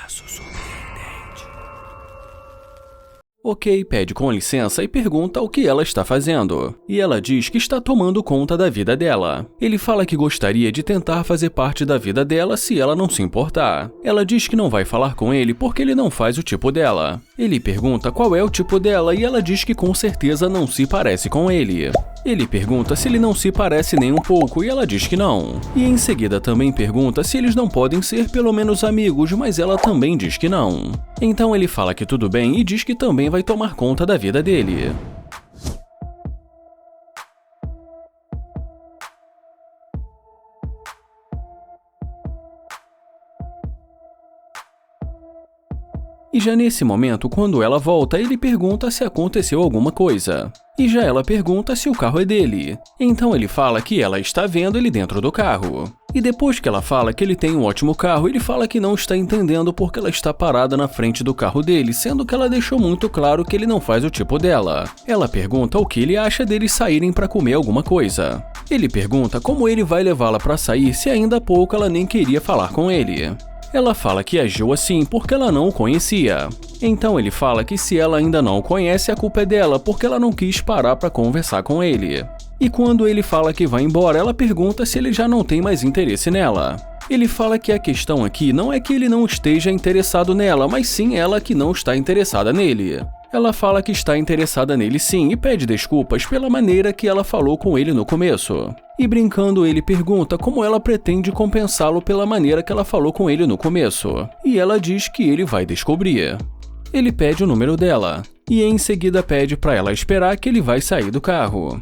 Caso surpreendente. Ok pede com licença e pergunta o que ela está fazendo, e ela diz que está tomando conta da vida dela. Ele fala que gostaria de tentar fazer parte da vida dela se ela não se importar. Ela diz que não vai falar com ele porque ele não faz o tipo dela. Ele pergunta qual é o tipo dela e ela diz que com certeza não se parece com ele. Ele pergunta se ele não se parece nem um pouco e ela diz que não. E em seguida também pergunta se eles não podem ser pelo menos amigos, mas ela também diz que não. Então ele fala que tudo bem e diz que também vai tomar conta da vida dele. E já nesse momento, quando ela volta, ele pergunta se aconteceu alguma coisa. E já ela pergunta se o carro é dele. Então ele fala que ela está vendo ele dentro do carro. E depois que ela fala que ele tem um ótimo carro, ele fala que não está entendendo porque ela está parada na frente do carro dele, sendo que ela deixou muito claro que ele não faz o tipo dela. Ela pergunta o que ele acha deles saírem para comer alguma coisa. Ele pergunta como ele vai levá-la para sair se ainda há pouco ela nem queria falar com ele. Ela fala que agiu assim porque ela não o conhecia. Então ele fala que se ela ainda não o conhece, a culpa é dela porque ela não quis parar para conversar com ele. E quando ele fala que vai embora, ela pergunta se ele já não tem mais interesse nela. Ele fala que a questão aqui não é que ele não esteja interessado nela, mas sim ela que não está interessada nele. Ela fala que está interessada nele sim e pede desculpas pela maneira que ela falou com ele no começo. E brincando, ele pergunta como ela pretende compensá-lo pela maneira que ela falou com ele no começo. E ela diz que ele vai descobrir. Ele pede o número dela, e em seguida pede para ela esperar que ele vai sair do carro.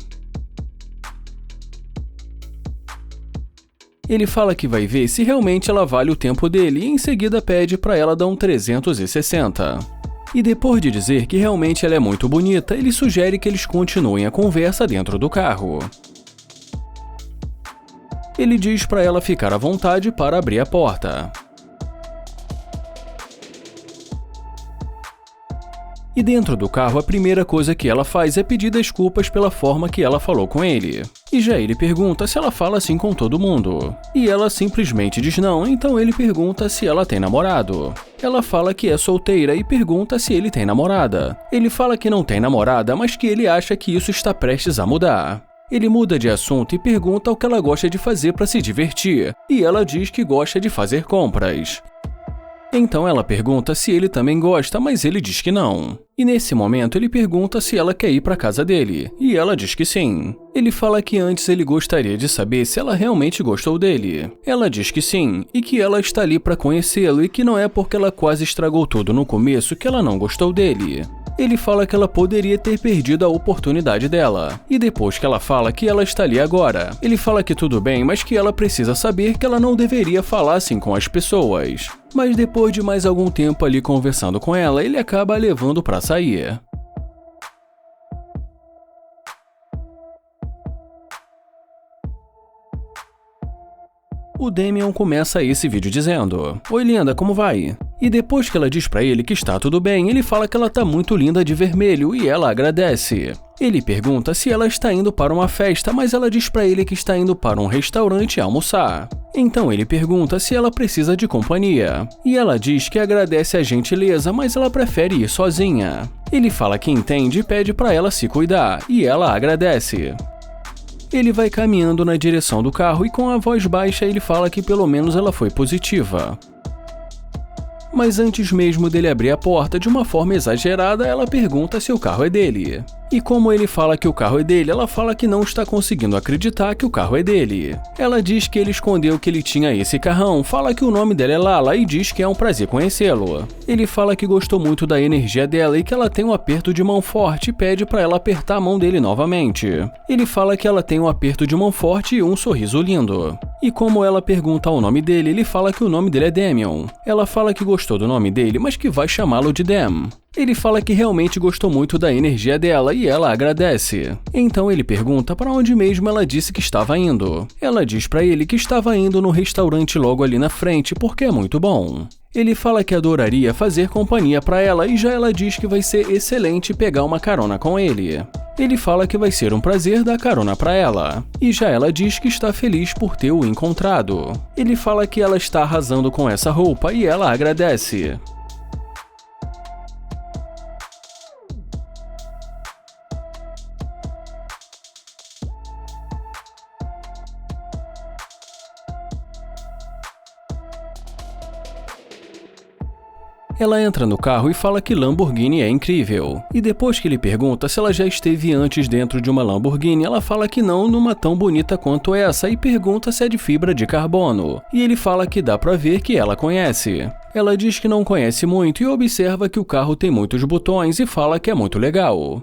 Ele fala que vai ver se realmente ela vale o tempo dele e em seguida pede para ela dar um 360. E depois de dizer que realmente ela é muito bonita, ele sugere que eles continuem a conversa dentro do carro. Ele diz para ela ficar à vontade para abrir a porta. E dentro do carro, a primeira coisa que ela faz é pedir desculpas pela forma que ela falou com ele. E já ele pergunta se ela fala assim com todo mundo. E ela simplesmente diz não, então ele pergunta se ela tem namorado. Ela fala que é solteira e pergunta se ele tem namorada. Ele fala que não tem namorada, mas que ele acha que isso está prestes a mudar. Ele muda de assunto e pergunta o que ela gosta de fazer para se divertir. E ela diz que gosta de fazer compras. Então ela pergunta se ele também gosta, mas ele diz que não. E nesse momento ele pergunta se ela quer ir para casa dele, e ela diz que sim. Ele fala que antes ele gostaria de saber se ela realmente gostou dele. Ela diz que sim, e que ela está ali para conhecê-lo e que não é porque ela quase estragou tudo no começo que ela não gostou dele. Ele fala que ela poderia ter perdido a oportunidade dela. E depois que ela fala que ela está ali agora, ele fala que tudo bem, mas que ela precisa saber que ela não deveria falar assim com as pessoas. Mas depois de mais algum tempo ali conversando com ela, ele acaba a levando para sair. O Damian começa esse vídeo dizendo: "Oi linda, como vai?" E depois que ela diz pra ele que está tudo bem, ele fala que ela tá muito linda de vermelho e ela agradece. Ele pergunta se ela está indo para uma festa, mas ela diz pra ele que está indo para um restaurante almoçar. Então ele pergunta se ela precisa de companhia. E ela diz que agradece a gentileza, mas ela prefere ir sozinha. Ele fala que entende e pede pra ela se cuidar, e ela agradece. Ele vai caminhando na direção do carro e com a voz baixa ele fala que pelo menos ela foi positiva. Mas antes mesmo dele abrir a porta de uma forma exagerada, ela pergunta se o carro é dele. E como ele fala que o carro é dele, ela fala que não está conseguindo acreditar que o carro é dele. Ela diz que ele escondeu que ele tinha esse carrão, fala que o nome dela é Lala e diz que é um prazer conhecê-lo. Ele fala que gostou muito da energia dela e que ela tem um aperto de mão forte e pede para ela apertar a mão dele novamente. Ele fala que ela tem um aperto de mão forte e um sorriso lindo. E como ela pergunta o nome dele, ele fala que o nome dele é Damian. Ela fala que gostou do nome dele, mas que vai chamá-lo de Dam. Ele fala que realmente gostou muito da energia dela e ela agradece. Então ele pergunta para onde mesmo ela disse que estava indo. Ela diz para ele que estava indo no restaurante logo ali na frente porque é muito bom. Ele fala que adoraria fazer companhia para ela e já ela diz que vai ser excelente pegar uma carona com ele. Ele fala que vai ser um prazer dar carona para ela, e já ela diz que está feliz por ter o encontrado. Ele fala que ela está arrasando com essa roupa e ela agradece. Ela entra no carro e fala que Lamborghini é incrível. E depois que ele pergunta se ela já esteve antes dentro de uma Lamborghini, ela fala que não numa tão bonita quanto essa e pergunta se é de fibra de carbono. E ele fala que dá pra ver que ela conhece. Ela diz que não conhece muito e observa que o carro tem muitos botões e fala que é muito legal.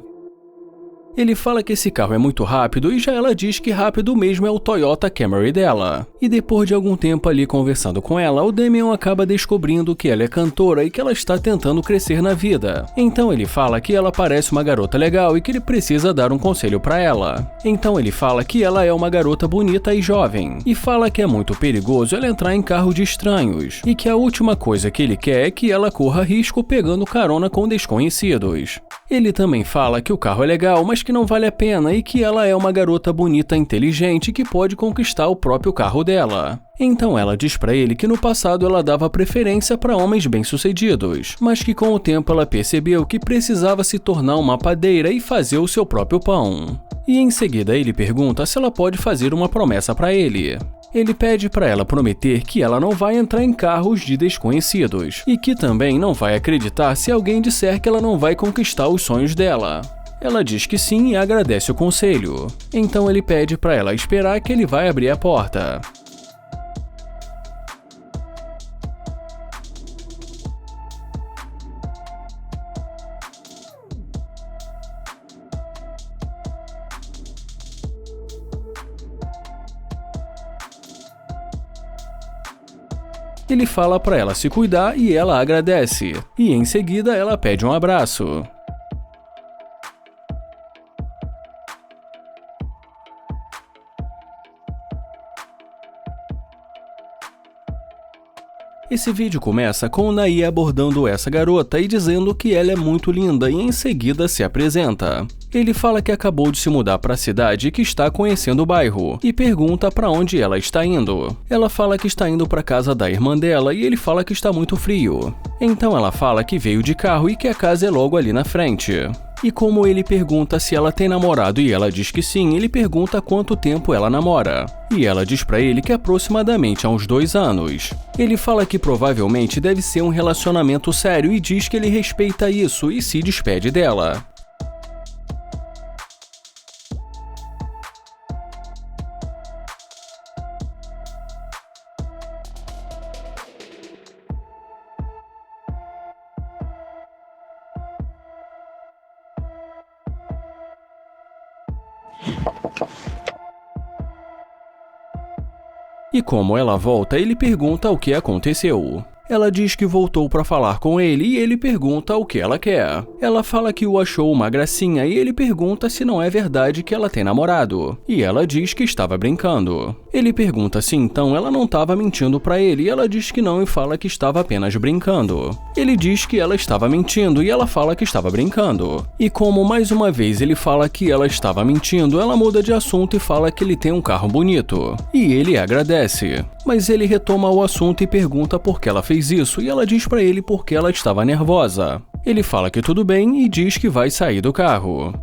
Ele fala que esse carro é muito rápido e já ela diz que rápido mesmo é o Toyota Camry dela. E depois de algum tempo ali conversando com ela, o Damian acaba descobrindo que ela é cantora e que ela está tentando crescer na vida. Então ele fala que ela parece uma garota legal e que ele precisa dar um conselho para ela. Então ele fala que ela é uma garota bonita e jovem. E fala que é muito perigoso ela entrar em carro de estranhos. E que a última coisa que ele quer é que ela corra risco pegando carona com desconhecidos. Ele também fala que o carro é legal, mas que não vale a pena e que ela é uma garota bonita, inteligente que pode conquistar o próprio carro dela. Então ela diz pra ele que no passado ela dava preferência para homens bem-sucedidos, mas que com o tempo ela percebeu que precisava se tornar uma padeira e fazer o seu próprio pão. E em seguida ele pergunta se ela pode fazer uma promessa pra ele. Ele pede para ela prometer que ela não vai entrar em carros de desconhecidos e que também não vai acreditar se alguém disser que ela não vai conquistar os sonhos dela. Ela diz que sim e agradece o conselho. Então ele pede para ela esperar que ele vai abrir a porta. Ele fala para ela se cuidar e ela agradece. E em seguida ela pede um abraço. Esse vídeo começa com o Nai abordando essa garota e dizendo que ela é muito linda e em seguida se apresenta. Ele fala que acabou de se mudar para a cidade e que está conhecendo o bairro, e pergunta para onde ela está indo. Ela fala que está indo para a casa da irmã dela e ele fala que está muito frio. Então ela fala que veio de carro e que a casa é logo ali na frente. E como ele pergunta se ela tem namorado e ela diz que sim, ele pergunta quanto tempo ela namora. E ela diz pra ele que aproximadamente há uns 2 anos. Ele fala que provavelmente deve ser um relacionamento sério e diz que ele respeita isso e se despede dela. E como ela volta, ele pergunta o que aconteceu. Ela diz que voltou para falar com ele e ele pergunta o que ela quer. Ela fala que o achou uma gracinha e ele pergunta se não é verdade que ela tem namorado. E ela diz que estava brincando. Ele pergunta se então ela não estava mentindo para ele e ela diz que não e fala que estava apenas brincando. Ele diz que ela estava mentindo e ela fala que estava brincando. E como mais uma vez ele fala que ela estava mentindo, ela muda de assunto e fala que ele tem um carro bonito. E ele agradece. Mas ele retoma o assunto e pergunta por que ela fez isso e ela diz pra ele porque ela estava nervosa. Ele fala que tudo bem e diz que vai sair do carro.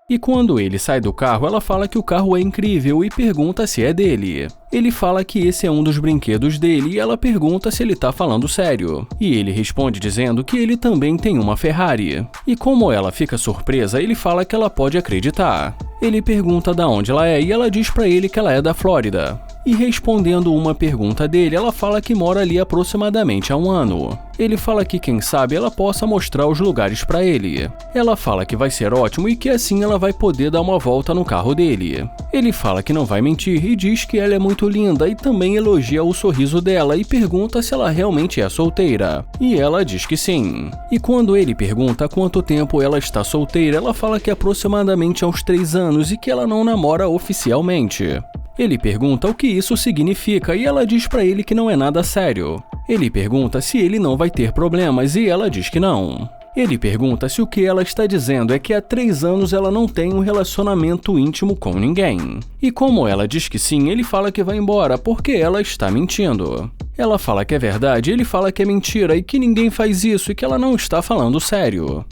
E quando ele sai do carro, ela fala que o carro é incrível e pergunta se é dele. Ele fala que esse é um dos brinquedos dele e ela pergunta se ele tá falando sério. E ele responde dizendo que ele também tem uma Ferrari. E como ela fica surpresa, ele fala que ela pode acreditar. Ele pergunta de onde ela é e ela diz pra ele que ela é da Flórida. E respondendo uma pergunta dele, ela fala que mora ali aproximadamente há um ano. Ele fala que quem sabe ela possa mostrar os lugares para ele. Ela fala que vai ser ótimo e que assim ela vai poder dar uma volta no carro dele. Ele fala que não vai mentir e diz que ela é muito linda e também elogia o sorriso dela e pergunta se ela realmente é solteira. E ela diz que sim. E quando ele pergunta há quanto tempo ela está solteira, ela fala que aproximadamente há uns 3 anos e que ela não namora oficialmente. Ele pergunta o que isso significa e ela diz pra ele que não é nada sério. Ele pergunta se ele não vai ter problemas e ela diz que não. Ele pergunta se o que ela está dizendo é que há 3 anos ela não tem um relacionamento íntimo com ninguém. E como ela diz que sim, ele fala que vai embora porque ela está mentindo. Ela fala que é verdade, ele fala que é mentira e que ninguém faz isso e que ela não está falando sério.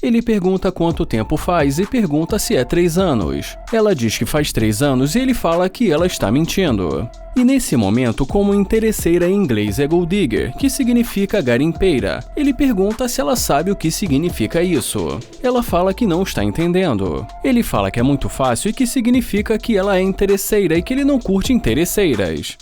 Ele pergunta quanto tempo faz e pergunta se é 3 anos. Ela diz que faz 3 anos e ele fala que ela está mentindo. E nesse momento, como interesseira em inglês é gold digger, que significa garimpeira, ele pergunta se ela sabe o que significa isso. Ela fala que não está entendendo. Ele fala que é muito fácil e que significa que ela é interesseira e que ele não curte interesseiras.